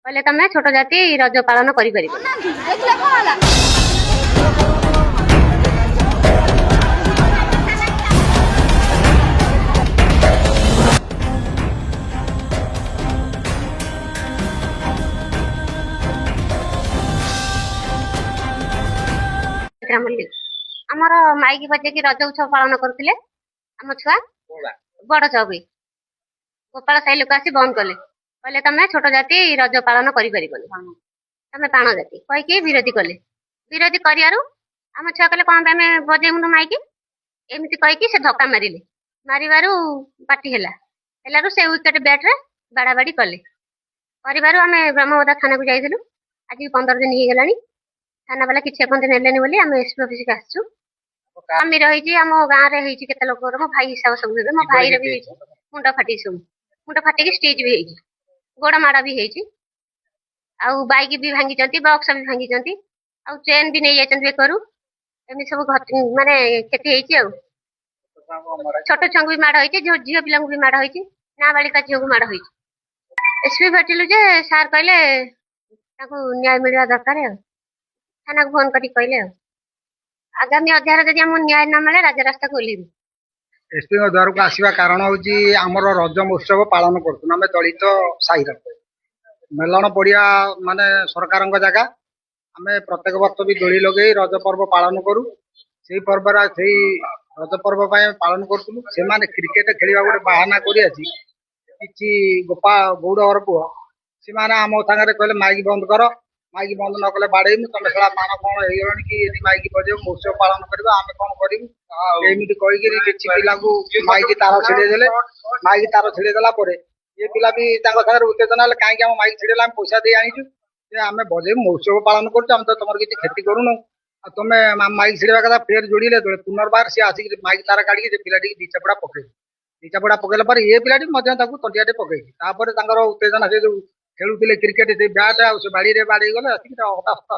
କହିଲେ ତମେ ଛୋଟ ଜାତି ରଜ ପାଳନ କରିପାରିବ। ଆମର ମାଇକି ବଜେଇକି ରଜ ଉତ୍ସବ ପାଳନ କରୁଥିଲେ ଆମ ଛୁଆ ବଡ ଚବି ଗୋପାଳ ସାହି ଲୋକ ଆସି ବନ୍ଦ କଲେ। କହିଲେ ତମେ ଛୋଟ ଜାତି ରଜ ପାଳନ କରିପାରିବନି, ତମେ ପାଣ ଜାତି କହିକି ବିରୋଧୀ କଲେ। ବିରୋଧୀ କରିବାରୁ ଆମ ଛୁଆ କହିଲେ କଣ ପାଇଁ ଆମେ ବଜେଇବୁନୁ ମାଇକି, ଏମିତି କହିକି ସେ ଧକ୍କା ମାରିଲେ। ମାରିବାରୁ ପାଟି ହେଲାରୁ ସେ ୱିକେଟ ବ୍ୟାଟରେ ବାଡା ବାଡି କଲେ। କରିବାରୁ ଆମେ ବ୍ରହ୍ମବଦା ଥାନାକୁ ଯାଇଥିଲୁ। ଆଜି 15 ଦିନ ହେଇଗଲାଣି। ଥାନା ବାଲା କିଛି ଏପର୍ଯ୍ୟନ୍ତ ନେଲେନି ବୋଲି ଆମେ ଏସପି ଅଫିସକୁ ଆସିଛୁ। ଆମେ ରହିଛି ଆମ ଗାଁରେ ହେଇଛି କେତେ ଲୋକର, ମୋ ଭାଇ ହିସାବ ସବୁ ହେବେ। ମୋ ଭାଇର ବି ହେଇଛି ମୁଣ୍ଡ ଫାଟିଛି, ସବୁ ମୁଣ୍ଡ ଫାଟିକି ଷ୍ଟିଚ୍ ବି ହେଇଛି, ଗୋଡ ମାଡ ବି ହେଇଛି, ଆଉ ବାଇକ୍ ବି ଭାଙ୍ଗିଛନ୍ତି, ବକ୍ସ ବି ଭାଙ୍ଗିଛନ୍ତି, ଆଉ ଚେନ୍ ବି ନେଇ ଯାଇଛନ୍ତି ବେକରୁ। ଏମିତି ସବୁ ମାନେ କ୍ଷତି ହେଇଛି। ଆଉ ଛୋଟ ଛୁଆଙ୍କୁ ବି ମାଡ ହେଇଛି, ଝିଅ ପିଲାଙ୍କୁ ବି ମାଡ ହେଇଛି, ନାବାଳିକା ଝିଅକୁ ମାଡ ହେଇଛି। ଏସପି ଭେଟିଲୁ ଯେ ସାର୍ କହିଲେ ତାଙ୍କୁ ନ୍ୟାୟ ମିଳିବା ଦରକାର। ଆଉ ଥାନାକୁ ଫୋନ କରିକି କହିଲେ ଆଉ ଆଗାମୀ ଅଧ୍ୟାୟରେ ଯଦି ଆମକୁ ନ୍ୟାୟ ନ ମିଳେ ରାଜରାସ୍ତାକୁ ଓହ୍ଲେଇବୁ। ଏସପିଙ୍କ ଦ୍ୱାରକୁ ଆସିବା କାରଣ ହଉଛି ଆମର ରଜ ମହୋତ୍ସବ ପାଳନ କରୁଛୁ ଆମେ ଦଳିତ ସାହିର। ମେଲଣ ପଡିଆ ମାନେ ସରକାରଙ୍କ ଜାଗା। ଆମେ ପ୍ରତ୍ୟେକ ବର୍ଷ ବି ଦୋଳି ଲଗେଇ ରଜ ପର୍ବ ପାଳନ କରୁ। ସେଇ ପର୍ବରେ ସେଇ ରଜ ପର୍ବ ପାଇଁ ପାଳନ କରୁଥିଲୁ। ସେମାନେ କ୍ରିକେଟ ଖେଳିବା ଗୋଟେ ବାହାନା କରି ଆସି କିଛି ଗୌଡ଼ ଘର ପୁଅ ସେମାନେ ଆମ ସାଙ୍ଗରେ କହିଲେ ମାଇକି ବନ୍ଦ କର, ମାଇକି ବନ୍ଦ ନ କଲେ ବାଡେଇମୁ, ତମେ ସେଟା ମାଣ କଣ ହେଇଗଲାଣି କି ଏଠି ମାଇକି ବଜେଇବ ମହୋତ୍ସବ ପାଳନ କରିବା, ଆମେ କଣ କରିବୁ। ଏମିତି କହିକିରି କିଛି ପିଲାଙ୍କୁ ମାଇକି ତାର ଛିଡେଇ ଦେଲେ। ମାଇକି ତାର ଛିଡେଇ ଦେଲା ପରେ ଏ ପିଲା ବି ତାଙ୍କ ସାଙ୍ଗରେ ଉତ୍ତେଜନା ହେଲେ, କାହିଁକି ଆମ ମାଇକି ଛିଡେଇଲା, ଆମେ ପଇସା ଦେଇ ଆଣିଛୁ, ଯେ ଆମେ ବଜେଇବୁ ମହୋତ୍ସବ ପାଳନ କରୁଛୁ, ଆମେ ତ ତମର କିଛି କ୍ଷତି କରୁନୁ, ଆଉ ତମେ ମାଇକି ଛିଡେଇବା କଥା ଫେର ଯୋଡିଲେ। ପୁନର୍ବାର ସିଏ ଆସିକି ମାଇକି ତାର କାଢିକି ସେ ପିଲାଟିକି ଦି ଚାପୁଡା ପକେଇଲେ। ଦି ଚାପୁଡା ପକେଇଲା ପରେ ଏ ପିଲାଟି ମଧ୍ୟ ତାକୁ ତଣ୍ଟିଆଟେ ପକେଇଛି। ତାପରେ ତାଙ୍କର ଉତ୍ତେଜନା, ସେ ଯୋଉ ଖେଳୁଥିଲେ କ୍ରିକେଟ, ସେ ବ୍ୟାଟ୍ ଆଉ ସେ ବାଡିରେ ବାଡେଇ ଗଲେ ଆସିକି ହତାହତ।